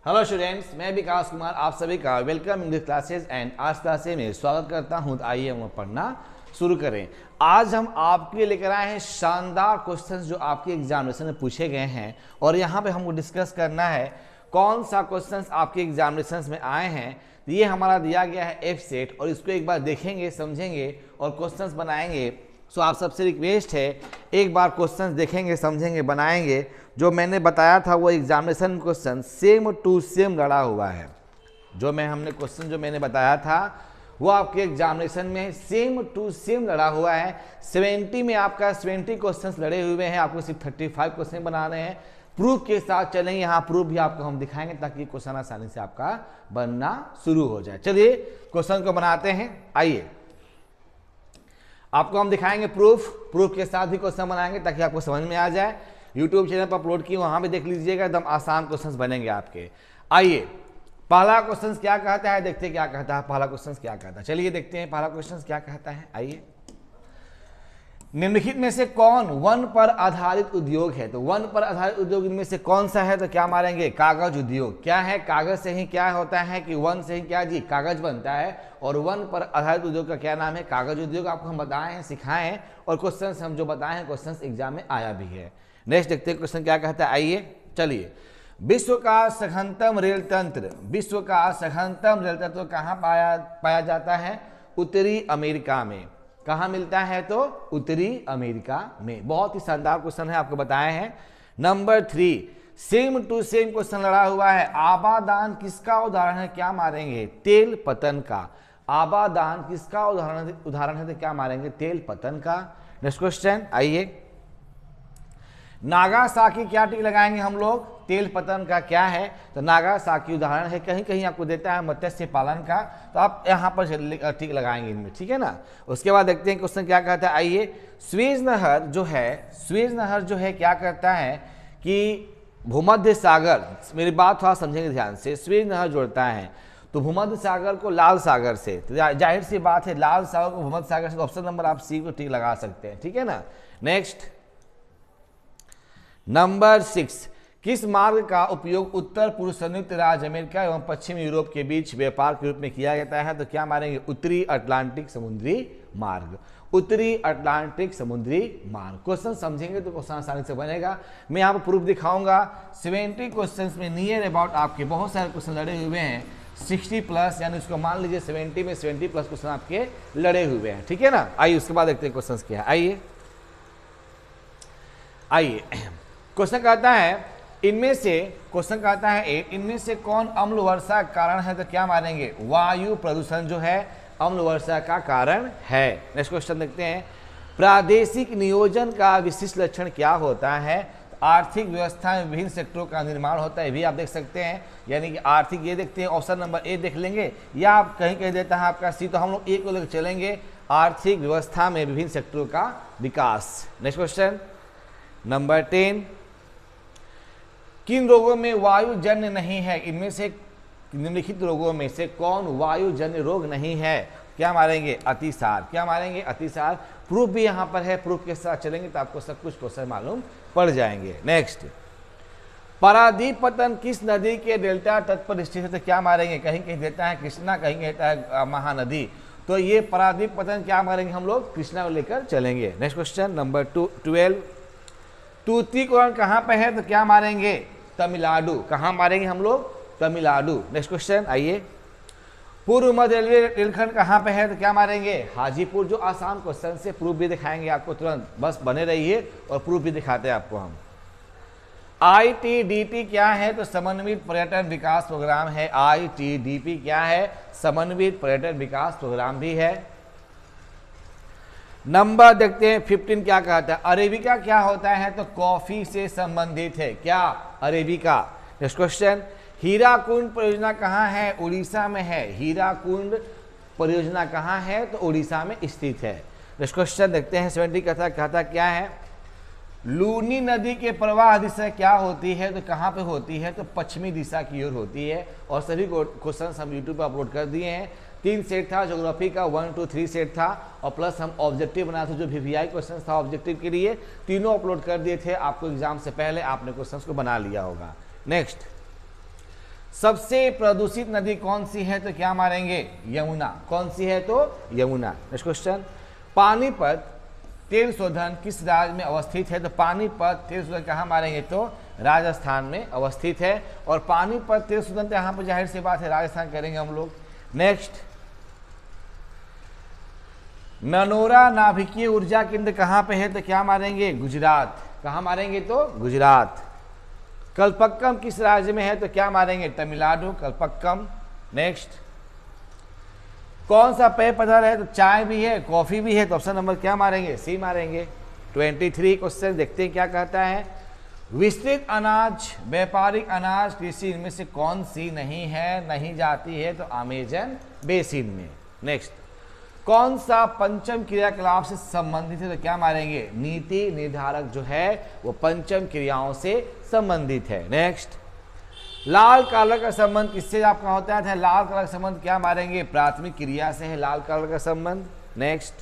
Hello students, मैं विकास कुमार आप सभी का वेलकम इंग्लिश क्लासेस एंड आज क्लासे में स्वागत करता हूं। तो आइए हम पढ़ना शुरू करें। आज हम आपके लिए लेकर आए हैं शानदार क्वेश्चंस जो आपके एग्जामिनेशन में पूछे गए हैं और यहां पे हमको डिस्कस करना है कौन सा क्वेश्चंस आपके एग्जामिनेशन में आए हैं। ये हमारा दिया गया है एफ सेट और इसको एक बार देखेंगे, समझेंगे और क्वेश्चंस बनाएंगे। सो आप सबसे रिक्वेस्ट है एक बार क्वेश्चंस देखेंगे, समझेंगे, बनाएंगे। जो मैंने बताया था वो examination question same to same लड़ा हुआ है। हमने क्वेश्चन जो मैंने बताया था वो आपके एग्जामिनेशन में सेम टू सेम लड़ा हुआ है। 70 में आपका 70 क्वेश्चंस लड़े हुए हैं, आपको सिर्फ 35 क्वेश्चन बनाने हैं। प्रूफ के साथ चलेंगे, यहाँ प्रूफ भी आपको हम दिखाएंगे ताकि क्वेश्चन आसानी से आपका बनना शुरू हो जाए। चलिए क्वेश्चन को बनाते हैं। आइए आपको हम दिखाएंगे प्रूफ के साथ ही क्वेश्चन बनाएंगे ताकि आपको समझ में आ जाए। YouTube चैनल पर अपलोड किए, वहां भी देख लीजिएगा, एकदम आसान क्वेश्चंस बनेंगे आपके। आइए पहला क्वेश्चन क्या कहता है, देखते हैं क्या कहता है। पहला क्वेश्चन क्या कहता है, चलिए देखते हैं पहला क्वेश्चन क्या कहता है। आइए, निम्नलिखित में से कौन वन पर आधारित उद्योग है? तो वन पर आधारित उद्योग इनमें से कौन सा है? तो क्या मारेंगे? कागज उद्योग। क्या है? कागज से ही क्या होता है कि वन से ही क्या जी कागज बनता है। और वन पर आधारित उद्योग का क्या नाम है? कागज उद्योग। आपको हम बताए हैं, सिखाए हैं और क्वेश्चन हम जो बताए हैं क्वेश्चन एग्जाम में आया भी है। नेक्स्ट देखते हैं क्वेश्चन क्या कहता है। आइए चलिए, विश्व का सघनतम रेल तंत्र, विश्व का सघनतम रेल तंत्र कहाँ पाया जाता है? उत्तरी अमेरिका में। कहाँ मिलता है? तो उत्तरी अमेरिका में। बहुत ही शानदार क्वेश्चन है, आपको बताए हैं। Number 3, same to same question लड़ा हुआ है। आबादान किसका उदाहरण है? क्या मारेंगे? तेल पतन का। आबादान किसका उदाहरण है? तो क्या मारेंगे? तेल पतन का। नेक्स्ट क्वेश्चन, आइए, नागासाकी क्या टिक लगाएंगे हम लोग? तेल पतन का क्या है? तो नागासाकी उदाहरण है। कहीं कहीं आपको देता है मत्स्य पालन का, तो आप यहाँ पर टिक लगाएंगे इनमें, ठीक है ना। उसके बाद देखते हैं क्वेश्चन क्या कहता है। आइए, स्वेज नहर जो है क्या करता है कि भूमध्य सागर, मेरी बात थोड़ा समझेंगे ध्यान से, स्वेज नहर जोड़ता है तो भूमध्य सागर को लाल सागर से। तो जाहिर सी बात है लाल सागर को भूमध्य सागर से, तो ऑप्शन नंबर आप सी को टिक लगा सकते हैं, ठीक है ना। नेक्स्ट नंबर 6, किस मार्ग का उपयोग उत्तर पूर्व संयुक्त राज्य अमेरिका एवं पश्चिम यूरोप के बीच व्यापार के रूप में किया जाता है? तो क्या मारेंगे? उत्तरी अटलांटिक समुद्री मार्ग। उत्तरी अटलांटिक समुद्री मार्ग। क्वेश्चन समझेंगे तो क्वेश्चन आसानी से बनेगा। मैं यहाँ पर प्रूफ दिखाऊंगा। 70 क्वेश्चन में नियर अबाउट आपके बहुत सारे क्वेश्चन लड़े हुए हैं। 60+, यानी उसको मान लीजिए 70 में 70+ क्वेश्चन आपके लड़े हुए हैं, ठीक है ना। आइए उसके बाद देखते हैं क्वेश्चन क्या है। आइए क्वेश्चन कहता है इनमें से कौन अम्ल वर्षा का कारण है? तो क्या मारेंगे? वायु प्रदूषण जो है अम्ल वर्षा का कारण है। नेक्स्ट क्वेश्चन देखते हैं, प्रादेशिक नियोजन का विशिष्ट लक्षण क्या होता है? आर्थिक व्यवस्था में विभिन्न सेक्टरों का निर्माण होता है, भी आप देख सकते हैं। यानी कि आर्थिक, ये देखते हैं ऑप्शन नंबर ए देख लेंगे, या आप कहीं कहीं देता है आपका सी, तो हम लोग ए को लेकर चलेंगे। आर्थिक व्यवस्था में विभिन्न सेक्टरों का विकास। नेक्स्ट क्वेश्चन नंबर 10, किन रोगों में वायुजन्य नहीं है? इनमें से निम्नलिखित रोगों में से कौन वायुजन्य रोग नहीं है? क्या मारेंगे? अतिसार। क्या मारेंगे? अतिसार। प्रूफ भी यहाँ पर है, प्रूफ के साथ चलेंगे तो आपको सब कुछ क्वेश्चन मालूम पड़ जाएंगे। नेक्स्ट, पारादीप पतन किस नदी के डेल्टा तट पर स्थित है? तो क्या मारेंगे? कहीं कहीं देता है कृष्णा, कहीं कहता है महानदी। तो ये पारादीप पतन क्या मारेंगे हम लोग? कृष्णा को लेकर चलेंगे। नेक्स्ट क्वेश्चन नंबर 12, तूतीकोरण कहाँ पे है? तो क्या मारेंगे? तमिलनाडु। कहाँ मारेंगे हम लोग? तमिलनाडु। नेक्स्ट क्वेश्चन, आइए, पूर्व मध्य रेलवे रेलखंड कहाँ पे है? तो क्या मारेंगे? हाजीपुर। जो आसान क्वेश्चन से प्रूफ भी दिखाएंगे आपको तुरंत, बस बने रहिए और प्रूफ भी दिखाते हैं आपको हम। ITDP क्या है? तो समन्वित पर्यटन विकास प्रोग्राम है। ITDP क्या है? समन्वित पर्यटन विकास प्रोग्राम भी है। नंबर देखते हैं 15 क्या कहता है। अरेबिका क्या होता है? तो कॉफी से संबंधित है। क्या? अरेबिका। नेक्स्ट क्वेश्चन, हीराकुंड परियोजना कहाँ है? उड़ीसा में है। हीराकुंड परियोजना कहाँ है? तो उड़ीसा में स्थित है। नेक्स्ट क्वेश्चन देखते हैं 70 कहता क्या है? लूनी नदी के प्रवाह दिशा क्या होती है? तो कहाँ पे होती है? तो पश्चिमी दिशा की ओर होती है। और सभी क्वेश्चन हम यूट्यूब पर अपलोड कर दिए हैं। 3 सेट था, ज्योग्राफी का 1 2 3 सेट था और प्लस हम ऑब्जेक्टिव बनाए थे, जो VVI क्वेश्चन था ऑब्जेक्टिव के लिए, तीनों अपलोड कर दिए थे आपको एग्जाम से पहले। आपने क्वेश्चन को बना लिया होगा। नेक्स्ट, सबसे प्रदूषित नदी कौन सी है? तो क्या मारेंगे? यमुना। कौन सी है? तो यमुना। नेक्स्ट क्वेश्चन, पानीपत तेल शोधन किस राज्य में अवस्थित है? तो पानीपत तेल शोधन कहाँ मारेंगे? तो राजस्थान में अवस्थित है। और पानीपत तेल शोधन तो यहाँ पर जाहिर सी बात है राजस्थान करेंगे हम लोग। नेक्स्ट, ननोरा नाभिकीय ऊर्जा केंद्र कहाँ पे है? तो क्या मारेंगे? गुजरात। कहाँ मारेंगे? तो गुजरात। कल्पक्कम किस राज्य में है? तो क्या मारेंगे? तमिलनाडु, कल्पक्कम। नेक्स्ट, कौन सा पेय पदार्थ है? तो चाय भी है, कॉफी भी है, तो ऑप्शन नंबर क्या मारेंगे? सी मारेंगे। 23 क्वेश्चन देखते हैं क्या कहता है। विस्तृत अनाज, व्यापारिक अनाज, कृषि, इनमें से कौन सी नहीं है, नहीं जाती है? तो अमेजन बेसिन में। नेक्स्ट, कौन सा पंचम क्रियाकलाप से संबंधित है? तो क्या मारेंगे? नीति निर्धारक जो है वो पंचम क्रियाओं से संबंधित है। नेक्स्ट, लाल कलर का संबंध किससे आपका होता है? लाल कलर का संबंध क्या मारेंगे? प्राथमिक क्रिया से है लाल कलर का संबंध। नेक्स्ट,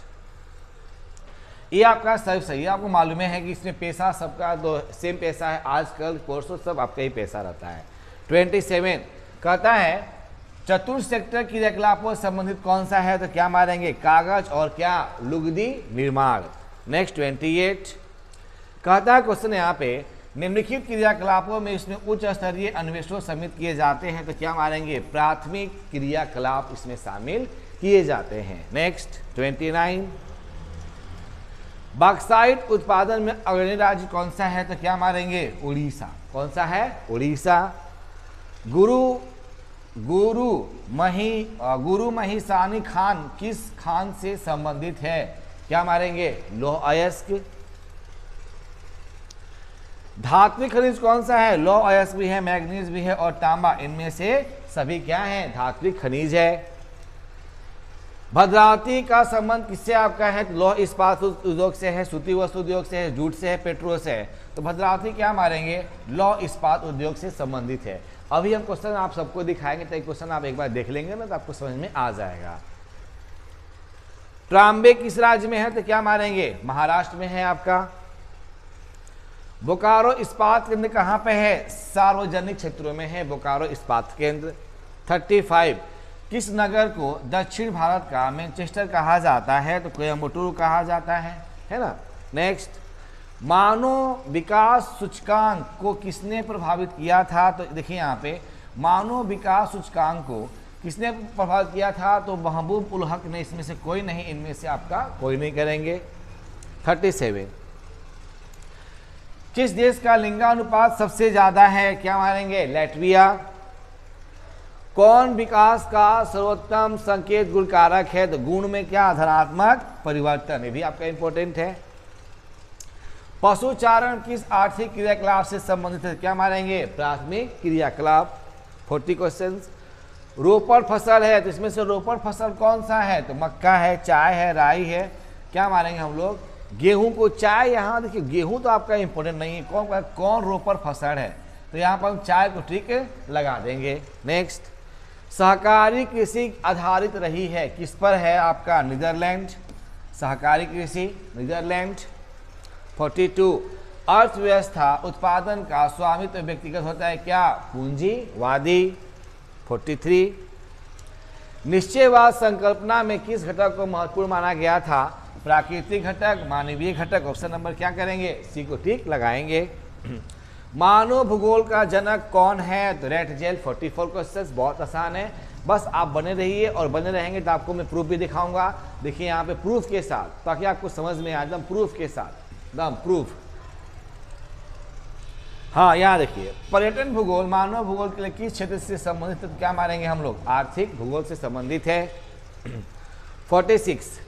ये आपका सब सही है, आपको मालूम है कि इसमें पैसा सबका दो सेम पैसा है, आजकल कोर्सों सब आपका ही पैसा रहता है। 27 कहता है चतुर्थ सेक्टर क्रियाकलापों से संबंधित कौन सा है? तो क्या मारेंगे? कागज और क्या? लुगदी निर्माण। नेक्स्ट 28 कहता है क्वेश्चन यहाँ पे, निम्नलिखित क्रियाकलापों में इसमें उच्च स्तरीय अन्वेषण सम्मिलित किए जाते हैं, तो क्या मारेंगे? प्राथमिक क्रियाकलाप इसमें शामिल किए जाते हैं। नेक्स्ट 29 बॉक्साइट उत्पादन में अग्रणी राज्य कौन सा है? तो क्या मारेंगे? उड़ीसा। कौन सा है? उड़ीसा। गुरु महिसानी खान किस खान से संबंधित है? क्या मारेंगे? लौह अयस्क। धात्विक खनिज कौन सा है? लौह अयस्क भी है, मैग्नीज भी है और तांबा, इनमें से सभी क्या है? धात्विक खनिज है। भद्रावती का संबंध किससे आपका है? लौह इस्पात उद्योग से है, सूती वस्त्र उद्योग से है, जूट से है, पेट्रोल से है, तो भद्रावती क्या मारेंगे? लौह इस्पात उद्योग से संबंधित है। अभी हम क्वेश्चन आप सबको दिखाएंगे, तो एक क्वेश्चन आप एक बार देख लेंगे ना तो आपको समझ में आ जाएगा। ट्राम्बे किस राज्य में है? तो क्या मारेंगे? महाराष्ट्र में है आपका। बोकारो इस्पात केंद्र कहाँ पे है? सार्वजनिक क्षेत्रों में है बोकारो इस्पात केंद्र। 35 किस नगर को दक्षिण भारत का मैनचेस्टर कहा जाता है? तो कोयम्बटूर कहा जाता है ना। नेक्स्ट, मानव विकास सूचकांक को किसने प्रभावित किया था? तो देखिए यहाँ पे मानव विकास सूचकांक को किसने प्रभावित किया था? तो महबूब उल हक ने। इसमें से कोई नहीं, इनमें से आपका कोई नहीं करेंगे। 37 किस देश का लिंगानुपात सबसे ज्यादा है? क्या मारेंगे? लैटविया। कौन विकास का सर्वोत्तम संकेत गुण कारक है? तो गुण में क्या? धनात्मक परिवर्तन, ये भी आपका इंपॉर्टेंट है। पशुचारण किस आर्थिक क्रियाकलाप से संबंधित है? क्या मारेंगे? प्राथमिक क्रियाकलाप। 40 क्वेश्चंस। रोपड़ फसल है, तो इसमें से रोपड़ फसल कौन सा है? तो मक्का है, चाय है, राई है, क्या मारेंगे हम लोग? गेहूं को। चाय यहाँ देखिए, गेहूं तो आपका इंपॉर्टेंट नहीं है, कौन रोपड़ फसल है, तो यहाँ पर हम चाय को ठीक लगा देंगे। नेक्स्ट, सहकारी कृषि आधारित रही है, किस पर है आपका? नीदरलैंड। सहकारी कृषि नीदरलैंड। 42 अर्थव्यवस्था उत्पादन का स्वामित्व व्यक्तिगत होता है, क्या? पूंजीवादी। 43 निश्चयवाद संकल्पना में किस घटक को महत्वपूर्ण माना गया था? प्राकृतिक घटक, मानवीय घटक। ऑप्शन नंबर क्या करेंगे? सी को ठीक लगाएंगे। मानव भूगोल का जनक कौन है? तो रेटजेल। 44 क्वेश्चंस बहुत आसान है, बस आप बने रहिए और बने रहेंगे तो आपको मैं प्रूफ भी दिखाऊंगा। देखिए यहाँ पे प्रूफ के साथ, ताकि आपको समझ में आए, एकदम प्रूफ के साथ, एकदम प्रूफ। हाँ यहाँ देखिए, पर्यटन भूगोल मानव भूगोल के लिए किस क्षेत्र से संबंधित? तो क्या मारेंगे हम लोग? आर्थिक भूगोल से संबंधित है। 46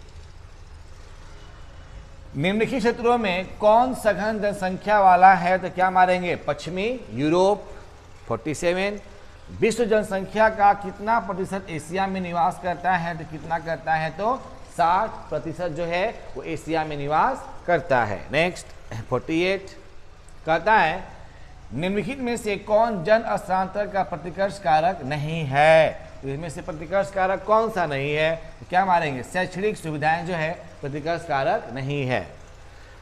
निम्नलिखित क्षेत्रों में कौन सघन जनसंख्या वाला है? तो क्या मारेंगे? पश्चिमी यूरोप। 47 विश्व जनसंख्या का कितना प्रतिशत एशिया में निवास करता है? तो कितना करता है? तो 60% जो है वो एशिया में निवास करता है। नेक्स्ट 48 कहता है निम्नलिखित में से कौन जन हस्तांतरण का प्रतिकर्ष कारक नहीं है? तो इसमें से प्रतिकर्ष कारक कौन सा नहीं है? तो क्या मारेंगे? शैक्षणिक सुविधाएं जो है प्रतिकर्ष कारक नहीं है।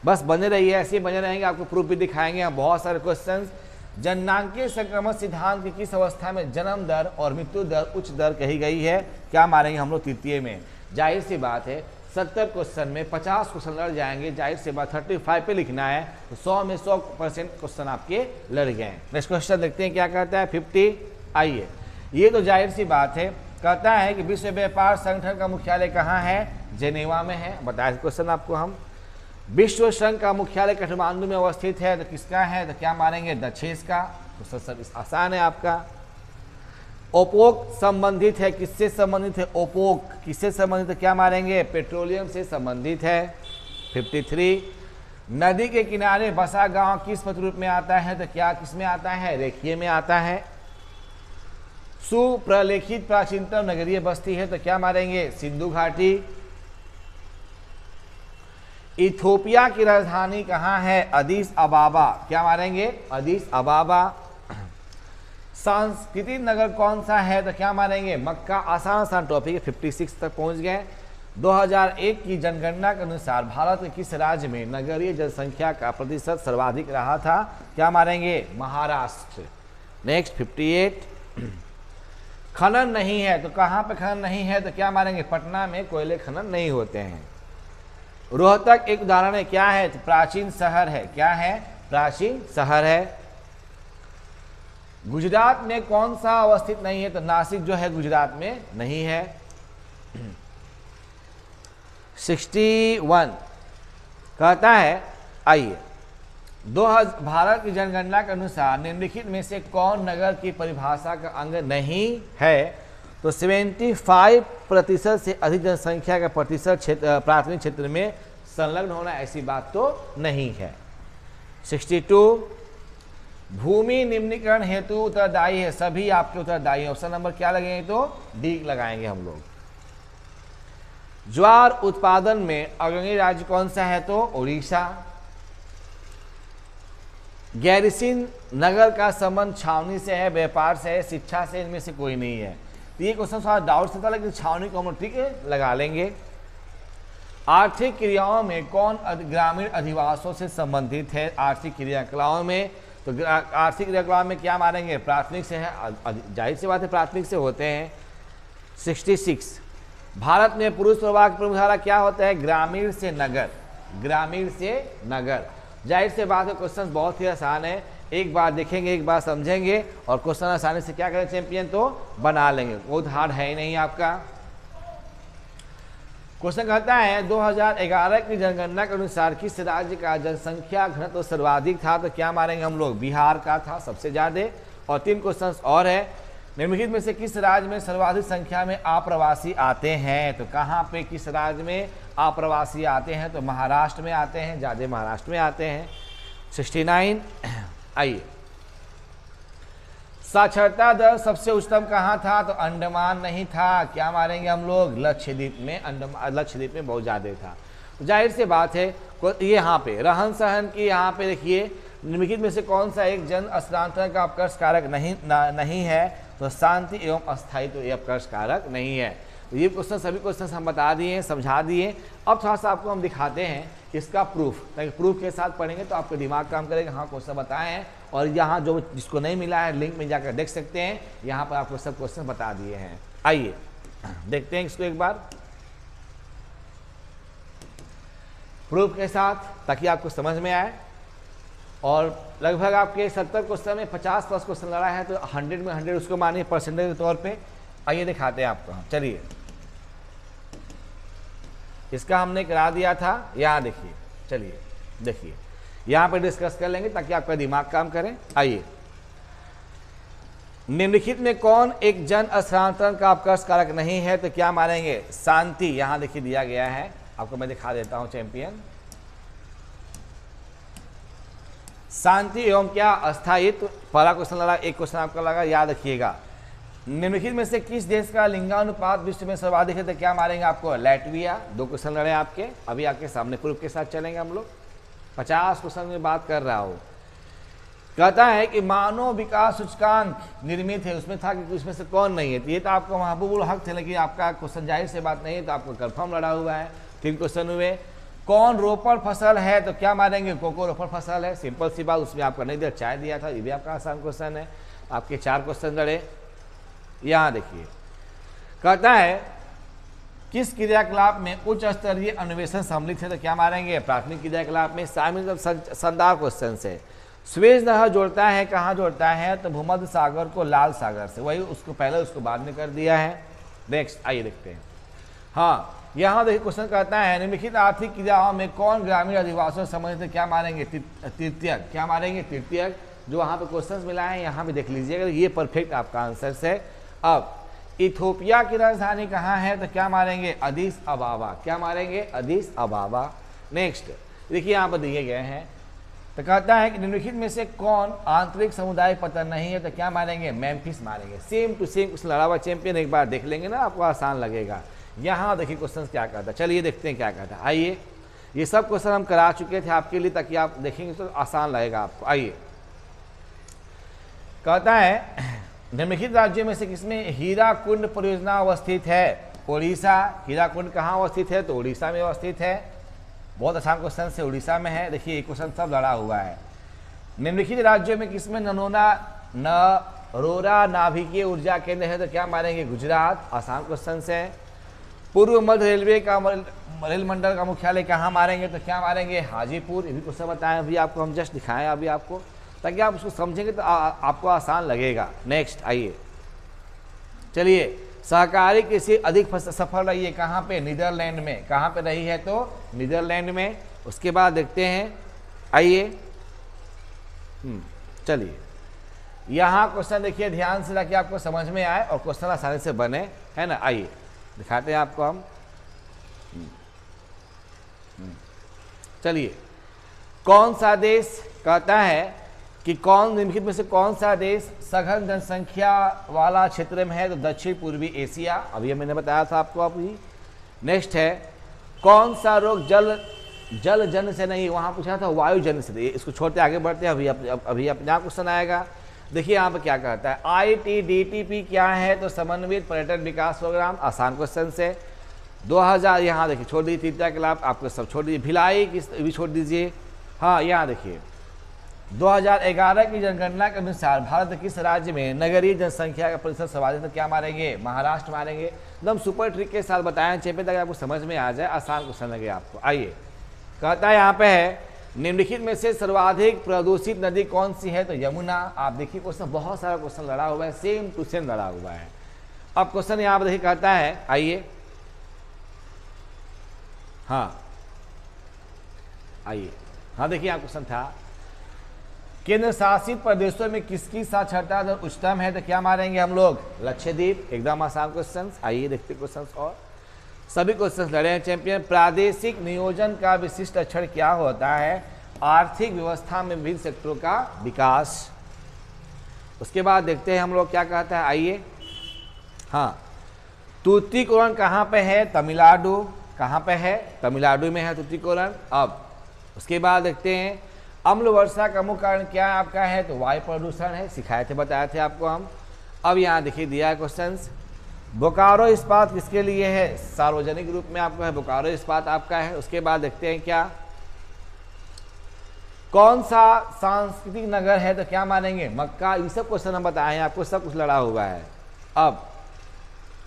बस बने रहिए, ऐसे ही बने रहेंगे, आपको प्रूफ भी दिखाएंगे। यहाँ बहुत सारे क्वेश्चंस जननांगीय संक्रमण सिद्धांत की किस अवस्था में जन्म दर और मृत्यु दर उच्च दर कही गई है? क्या मारेंगे हम लोग? तृतीय में। जाहिर सी बात है 70 क्वेश्चन में 50 क्वेश्चन लड़ जाएंगे, जाहिर सी बात 35 पे लिखना है तो 100 में 100% क्वेश्चन आपके लड़ गए। नेक्स्ट क्वेश्चन देखते हैं क्या कहता है 50। आइए, ये तो जाहिर सी बात है, कहता है कि विश्व व्यापार संगठन का मुख्यालय कहाँ है? जेनेवा में है। बताया क्वेश्चन आपको हम। विश्व संघ का मुख्यालय काठमांडू में अवस्थित है, तो किसका है? तो क्या मारेंगे? दक्षेश का। तो सब आसान है आपका। ओपोक संबंधित है, किससे संबंधित है? ओपोक किससे संबंधित है? क्या मारेंगे? पेट्रोलियम से संबंधित है। 53। नदी के किनारे बसा गांव किस प्रतिरूप में आता है? तो क्या किस में आता है? रेखीय में आता है। सुप्रलेखित प्राचीनतम नगरीय बस्ती है, तो क्या मारेंगे? सिंधु घाटी। इथोपिया की राजधानी कहाँ है? अदीस अबाबा। क्या मारेंगे? अदीस अबाबा। सांस्कृतिक नगर कौन सा है? तो क्या मारेंगे? मक्का। आसान आसान टॉपिक है, 56 तक पहुंच गए। 2001 की जनगणना के अनुसार भारत के किस राज्य में नगरीय जनसंख्या का प्रतिशत सर्वाधिक रहा था? क्या मारेंगे? महाराष्ट्र। नेक्स्ट 58। खनन नहीं है, तो कहाँ पे खनन नहीं है? तो क्या मारेंगे? पटना में कोयले खनन नहीं होते हैं। रोहतक एक उदाहरण है, क्या है? तो प्राचीन शहर है। क्या है? प्राचीन शहर है। गुजरात में कौन सा अवस्थित नहीं है? तो नासिक जो है गुजरात में नहीं है। 61 कहता है, आइए, भारत की जनगणना के अनुसार निम्नलिखित में से कौन नगर की परिभाषा का अंग नहीं है? तो 75% से अधिक जनसंख्या का प्रतिशत क्षेत्र प्राथमिक क्षेत्र में संलग्न होना, ऐसी बात तो नहीं है। 62 भूमि निम्नीकरण हेतु उत्तरदायी है। सभी आपके उत्तरदायी। ऑप्शन नंबर क्या लगेंगे? तो डी लगाएंगे हम लोग। ज्वार उत्पादन में अग्रणी राज्य कौन सा है? तो उड़ीसा। गैरिसिन नगर का संबंध छावनी से है, व्यापार से है, शिक्षा से, इनमें से कोई नहीं है। तो ये क्वेश्चन थोड़ा डाउट से था, लेकिन छावनी को हम ठीक है लगा लेंगे। आर्थिक क्रियाओं में कौन ग्रामीण अधिवासों से संबंधित है? आर्थिक क्रियाकलापों में, तो आर्थिक क्रियाकलाप में क्या मारेंगे? प्राथमिक से है, जाहिर सी बात है प्राथमिक से होते हैं। 66 भारत में पुरुष प्रवाह की प्रमुख धारा क्या होता है? ग्रामीण से नगर। ग्रामीण से नगर। जाहिर से बात है क्वेश्चन बहुत ही आसान है, एक बार देखेंगे एक बार समझेंगे और क्वेश्चन आसानी से क्या करें चैंपियन तो बना लेंगे, बहुत हार्ड है ही नहीं आपका। क्वेश्चन कहता है 2011 की जनगणना के अनुसार किस राज्य का जनसंख्या घनत्व सर्वाधिक था? तो क्या मारेंगे हम लोग? बिहार का था सबसे ज्यादा। और 3 क्वेश्चन और है, निम्नलिखित में से किस राज्य में सर्वाधिक संख्या में अप्रवासी आते हैं? तो कहाँ पे किस राज्य में अप्रवासी आते हैं? तो महाराष्ट्र में आते हैं, ज़्यादा महाराष्ट्र में आते हैं। 69 आइए, साक्षरता दर सबसे उच्चतम कहाँ था? तो अंडमान नहीं था। क्या मारेंगे हम लोग? लक्षद्वीप में। लक्षद्वीप में बहुत ज़्यादा था। तो जाहिर सी बात है ये यहाँ पे रहन सहन की, यहाँ पे देखिए निम्नलिखित में से कौन सा एक जन स्थानांतरण का अपकर्ष कारक नहीं है? तो शांति एवं अस्थायित्व ये अपकर्ष कारक नहीं है। तो ये क्वेश्चन सभी क्वेश्चन हम बता दिए, समझा दिए। अब थोड़ा सा आपको हम दिखाते हैं इसका प्रूफ, ताकि प्रूफ के साथ पढ़ेंगे तो आपका दिमाग काम करेगा। हाँ क्वेश्चन बताए हैं और यहाँ जो जिसको नहीं मिला है लिंक में जाकर देख सकते हैं, यहाँ पर आपको सब क्वेश्चन बता दिए हैं। आइए देखते हैं इसको एक बार प्रूफ के साथ, ताकि आपको समझ में आए। और लगभग आपके 70 क्वेश्चन में 50+ क्वेश्चन लड़ा है, तो 100 में 100 उसको मानिए परसेंटेज के तौर पे। आइए दिखाते हैं आपको। चलिए इसका हमने करा दिया था, यहाँ देखिए। चलिए देखिए यहाँ पे डिस्कस कर लेंगे ताकि आपका दिमाग काम करे। आइए, निम्नलिखित में कौन एक जन स्थानांतरण का अपकर्ष कारक नहीं है? तो क्या मानेंगे? शांति। यहाँ देखिए दिया गया है, आपको मैं दिखा देता हूँ चैंपियन। शांति एवं क्या? अस्थायित्व। पहला क्वेश्चन लगा, एक क्वेश्चन आपका लगा, याद रखिएगा। निम्नलिखित में से किस देश का लिंगानुपात विश्व में सर्वाधिक है? तो क्या मारेंगे आपको? लैटविया। 2 क्वेश्चन लड़े आपके, अभी आपके सामने प्रूफ के साथ चलेंगे हम लोग। 50 क्वेश्चन में बात कर रहा हूँ। कहता है कि मानव विकास सूचकांक निर्मित है, उसमें था कि उसमें से कौन नहीं है? तो ये तो आपको महबूबुल हक थे, लेकिन आपका क्वेश्चन जाहिर से बात नहीं है, तो आपको कन्फर्म लड़ा हुआ है। 3 क्वेश्चन हुए। कौन रोपण फसल है तो क्या मारेंगे, कोको रोपण फसल है। सिंपल सी बात, उसमें आपका नहीं दिया, चाय दिया था। ये भी आपका आसान क्वेश्चन है। आपके 4 क्वेश्चन लड़े। यहाँ देखिए, कहता है किस क्रियाकलाप में उच्च स्तरीय अन्वेषण सम्मिलित है तो क्या मारेंगे, प्राथमिक क्रियाकलाप में शामिल। शानदार क्वेश्चन से। स्वेज नहर जोड़ता है, कहाँ जोड़ता है तो भूमध्य सागर को लाल सागर से। वही उसको पहले उसको बाद में कर दिया है। नेक्स्ट आइए देखते हैं। हाँ, यहाँ देखिए क्वेश्चन कहता है निम्नलिखित आर्थिक क्रियाओं में कौन ग्रामीण अधिवासियों से संबंधित, क्या मारेंगे, तृतीयक। क्या मारेंगे, तृतीयक। जो वहाँ पे क्वेश्चन मिला है यहाँ पे देख लीजिएगा, ये परफेक्ट आपका आंसर है। अब इथोपिया की राजधानी कहाँ है तो क्या मारेंगे, अदीस अबाबा। क्या मारेंगे, अदीस अबाबा। नेक्स्ट देखिए यहाँ पर दिए गए हैं, तो कहता है कि निम्नलिखित में से कौन आंतरिक समुदाय पतन नहीं है तो क्या मारेंगे, मेम्फिस मारेंगे। सेम टू सेम कुछ लड़ा हुआ चैंपियन, एक बार देख लेंगे ना आपको आसान लगेगा। यहाँ देखिए क्वेश्चन क्या कहता है, चलिए देखते हैं क्या कहता है। आइए, ये सब क्वेश्चन हम करा चुके थे आपके लिए, ताकि आप देखेंगे तो आसान लगेगा आपको। आइए, कहता है निम्नलिखित राज्यों में से किसमें हीराकुंड परियोजना अवस्थित है, उड़ीसा। हीराकुंड कहाँ अवस्थित है तो उड़ीसा में अवस्थित है। बहुत आसान क्वेश्चन से, उड़ीसा में है। देखिए ये क्वेश्चन सब लड़ा हुआ है। निम्नलिखित राज्यों में किसमें नरोरा नाभिकीय ऊर्जा केंद्र है तो क्या मारेंगे, गुजरात। आसान क्वेश्चन से। पूर्व मध्य रेलवे का रेल मंडल का मुख्यालय कहाँ मारेंगे तो क्या मारेंगे, हाजीपुर। ये भी क्वेश्चन बताएं अभी आपको, हम जस्ट दिखाएं अभी आपको, ताकि आप उसको समझेंगे तो आपको आसान लगेगा। नेक्स्ट आइए, चलिए, सहकारी कृषि अधिक सफल रही है कहाँ पे, नीदरलैंड में। कहाँ पे रही है तो नीदरलैंड में। उसके बाद देखते हैं, आइए, चलिए यहाँ क्वेश्चन देखिए ध्यान से, ताकि आपको समझ में आए और क्वेश्चन आसानी से बने, है ना। आइए दिखाते हैं आपको हम। चलिए, कौन सा देश, कहता है कि कौन निम्नलिखित में से कौन सा देश सघन जनसंख्या वाला क्षेत्र में है तो दक्षिण पूर्वी एशिया। अभी मैंने बताया था आपको अभी। नेक्स्ट है, कौन सा रोग जल जन से नहीं, वहाँ पूछा था वायु जन से। इसको छोड़ते आगे बढ़ते हैं, अभी अपने आप क्वेश्चन आएगा। देखिए यहाँ पर क्या कहता है, ITDTP क्या है तो समन्वित पर्यटन विकास प्रोग्राम। आसान क्वेश्चन से। 2000, यहाँ देखिए छोड़ दीजिए, तृतीय के लाभ आपको सब छोड़ दीजिए, भिलाई किस भी छोड़ दीजिए। हाँ, यहाँ देखिए 2011 की जनगणना के अनुसार भारत किस राज्य में नगरीय जनसंख्या का प्रतिशत सर्वाधिक तो क्या मारेंगे, महाराष्ट्र मारेंगे। एकदम सुपर ट्रिक के साथ बताया चैंपियन, ताकि आपको समझ में आ जाए, आसान क्वेश्चन लगे आपको। आइए, कहता है यहाँ पे है निम्नलिखित में से सर्वाधिक प्रदूषित नदी कौन सी है तो यमुना। आप देखिए क्वेश्चन, बहुत सारा क्वेश्चन लड़ा हुआ है, सेम टू सेम लड़ा हुआ है। अब क्वेश्चन यहाँ पर देखिए कहता है, आइए, हाँ आइए, हाँ देखिए यहाँ क्वेश्चन था, केंद्र शासित प्रदेशों में किसकी साक्षरता दर उच्चतम है तो क्या मारेंगे हम लोग, लक्षद्वीप। एकदम आसान क्वेश्चन। आइए देखते क्वेश्चन और सभी क्वेश्चन लड़े हैं चैंपियन। प्रादेशिक नियोजन का विशिष्ट अक्षर क्या होता है, आर्थिक व्यवस्था में विभिन्न सेक्टरों का विकास। उसके बाद देखते हैं हम लोग क्या कहता है। आइए, हाँ, तूतीकोरन कहाँ पे है, तमिलनाडु। कहाँ पे है, तमिलनाडु में है तूतीकोरन। अब उसके बाद देखते हैं, अम्ल वर्षा का मुख्य कारण क्या है आपका है तो वायु प्रदूषण है। सिखाए थे, बताए थे आपको हम। अब यहाँ देखिए दिया है क्वेश्चन, बोकारो इस्पात किसके लिए है, सार्वजनिक रूप में आपका है, बोकारो इस्पात आपका है। उसके बाद देखते हैं क्या, कौन सा सांस्कृतिक नगर है तो क्या मानेंगे, मक्का। ये सब क्वेश्चन हम बताए हैं आपको, सब कुछ लड़ा हुआ है। अब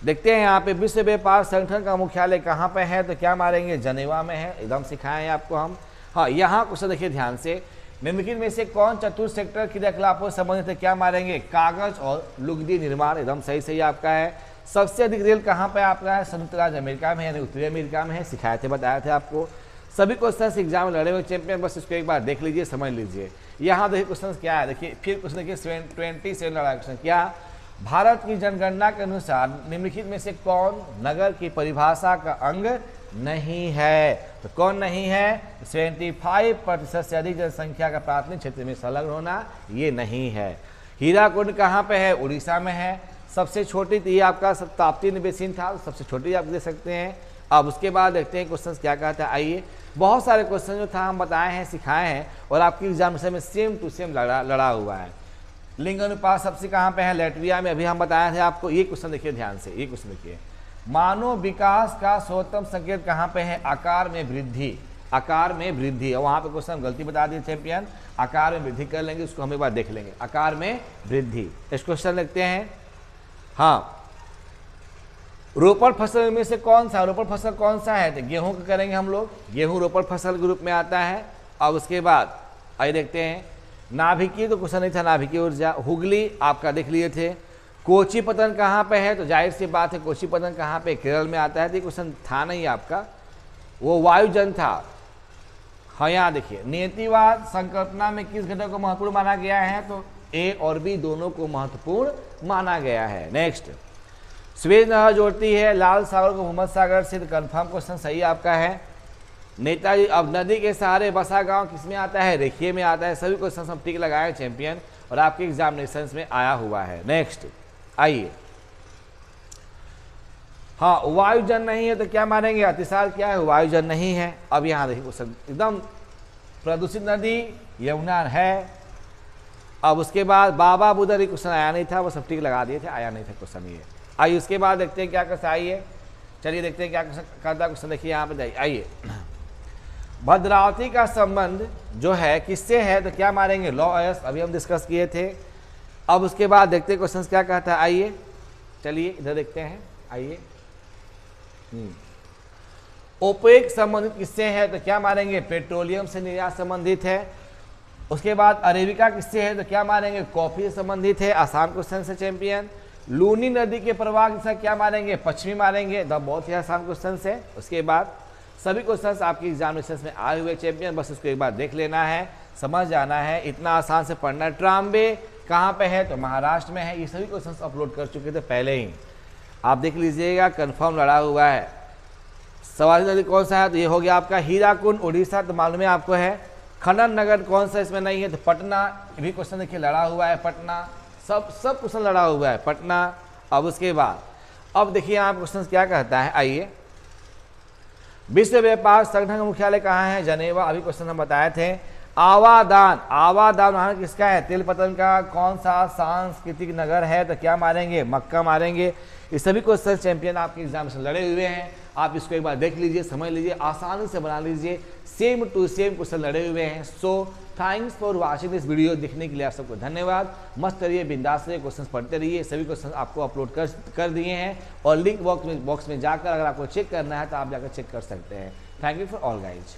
देखते हैं यहाँ पे विश्व व्यापार संगठन का मुख्यालय कहाँ पे है तो क्या मारेंगे, जनेवा में है। एकदम सिखाए हैं आपको हम। हाँ, यहाँ क्वेश्चन देखिए ध्यान से, निम्नलिखित में से कौन चतुर्थ सेक्टर क्रियाकलापों से संबंधित है, क्या मारेंगे, कागज और लुगदी निर्माण। एकदम सही सही आपका है। सबसे अधिक रेल कहाँ पे आपका है, संयुक्त राज्य अमेरिका में है, यानी उत्तरी अमेरिका में है। सिखाए थे, बताए थे आपको। सभी क्वेश्चन एग्जाम लड़े हुए चैंपियन, बस इसको एक बार देख लीजिए, समझ लीजिए। यहाँ देखिए क्वेश्चन क्या है, देखिए फिर क्वेश्चन देखिए 27 लड़ा क्वेश्चन क्या, भारत की जनगणना के अनुसार निम्नलिखित में से कौन नगर की परिभाषा का अंग नहीं है तो कौन नहीं है, 75% से अधिक जनसंख्या का प्राथमिक क्षेत्र में संलग्न होना, ये नहीं है। हीराकुंड कहाँ पे है, उड़ीसा में है। सबसे छोटी तो ये आपका ताप्ती बेसिन था, सबसे छोटी आप दे सकते हैं। अब उसके बाद देखते हैं क्वेश्चन क्या कहता है। आइए, बहुत सारे क्वेश्चन जो था हम बताए हैं, सिखाए हैं, और आपकी एग्जामिनेशन में सेम टू सेम लड़ा हुआ है। लिंग अनुपात सबसे कहाँ पे है, लैटविया में। अभी हम बताए थे आपको। ये क्वेश्चन देखिए ध्यान से, ये क्वेश्चन देखिए, मानव विकास का सर्वोत्तम संकेत कहाँ पे है, आकार में वृद्धि। आकार में वृद्धि, और वहां पे क्वेश्चन हम गलती बता दिए चैंपियन, आकार में वृद्धि कर लेंगे, उसको हम एक बार देख लेंगे। आकार में वृद्धि, इस क्वेश्चन लिखते हैं। हाँ, रोपण फसल में से कौन सा, रोपण फसल कौन सा है, तो गेहूं का करेंगे हम लोग, गेहूं रोपण फसल ग्रुप में आता है। अब उसके बाद आइए देखते हैं, नाभिकीय तो क्वेश्चन नहीं था, नाभिकीय ऊर्जा, हुगली आपका देख लिए थे। कोची पतन कहाँ पे है, तो जाहिर सी बात है कोची पतन कहाँ पे, केरल में आता है, तो ये क्वेश्चन था नहीं आपका, वो वायुजन था। हाँ यहाँ देखिए, नियतिवाद संकल्पना में किस घटक को महत्वपूर्ण माना गया है, तो ए और बी दोनों को महत्वपूर्ण माना गया है। नेक्स्ट, स्वेज नहर जोड़ती है लाल सागर को भूमध्य सागर से, तो कन्फर्म क्वेश्चन सही आपका है। नेताजी, अब नदी के सहारे बसा गांव किस में आता है, रेखिए में आता है। सभी क्वेश्चन हम टिक लगाए चैंपियन, और आपके एग्जामिनेशन में आया हुआ है। नेक्स्ट आइए, हाँ वायुजन नहीं है तो क्या मानेंगे, अतिसार क्या है, वायुजन नहीं है। अब यहाँ देखिए क्वेश्चन, एकदम प्रदूषित नदी यमुना है। अब उसके बाद बाबा बुदर, क्वेश्चन आया नहीं था, वो सब टिक लगा दिए थे, आया नहीं था क्वेश्चन ये। आइए उसके बाद देखते हैं क्या कैसा, आइए चलिए देखते हैं क्या करता क्वेश्चन। देखिए यहाँ पे जाइए, आइए भद्रावती का संबंध जो है किससे है, तो क्या मारेंगे, लॉ एस, अभी हम डिस्कस किए थे। अब उसके बाद देखते हैं क्वेश्चन क्या कहता है, आइए चलिए इधर देखते हैं, आइए। ओपेक संबंधित किससे है, तो क्या मारेंगे, पेट्रोलियम से निर्यात संबंधित है। उसके बाद अरेबिका किससे है, तो क्या मारेंगे, कॉफी से संबंधित है। आसान क्वेश्चन से चैंपियन। लूनी नदी के प्रवाह के साथ क्या मारेंगे, पश्चिमी मारेंगे, बहुत ही आसान क्वेश्चन है। उसके बाद सभी क्वेश्चंस आपके एग्जामिनेशन में आए हुए चैंपियन, बस उसको एक बार देख लेना है, समझ जाना है, इतना आसान से पढ़ना। ट्राम्बे कहाँ पे है, तो महाराष्ट्र में है। ये सभी क्वेश्चंस अपलोड कर चुके थे पहले ही, आप देख लीजिएगा, कंफर्म लड़ा हुआ है। सवारी नदी कौन सा है, तो ये हो गया आपका हीराकुंड उड़ीसा, तो मालूम है आपको है। खनन नगर कौन सा इसमें नहीं है, तो पटना, ये भी क्वेश्चन देखिए लड़ा हुआ है, पटना, सब क्वेश्चन लड़ा हुआ है, पटना। अब उसके बाद अब देखिए यहाँ क्वेश्चन क्या कहता है, आइए। विश्व व्यापार संगठन का मुख्यालय कहाँ है, जनेवा, अभी क्वेश्चन हम बताए थे। आवादान, आवादान वहाँ किसका है, तिलपतन का। कौन सा सांस्कृतिक नगर है, तो क्या मारेंगे, मक्का मारेंगे। ये सभी क्वेश्चन चैंपियन आपके एग्जाम से लड़े हुए हैं, आप इसको एक बार देख लीजिए, समझ लीजिए, आसानी से बना लीजिए, सेम टू सेम क्वेश्चन लड़े हुए हैं। So thanks for watching this video, देखने के लिए आप सबको धन्यवाद। मस्त रहिए, बिंदास रहिए, क्वेश्चन पढ़ते रहिए। सभी क्वेश्चन आपको अपलोड कर दिए हैं, और लिंक बॉक्स में जाकर अगर आपको चेक करना है तो आप जाकर चेक कर सकते हैं। Thank you for all guys.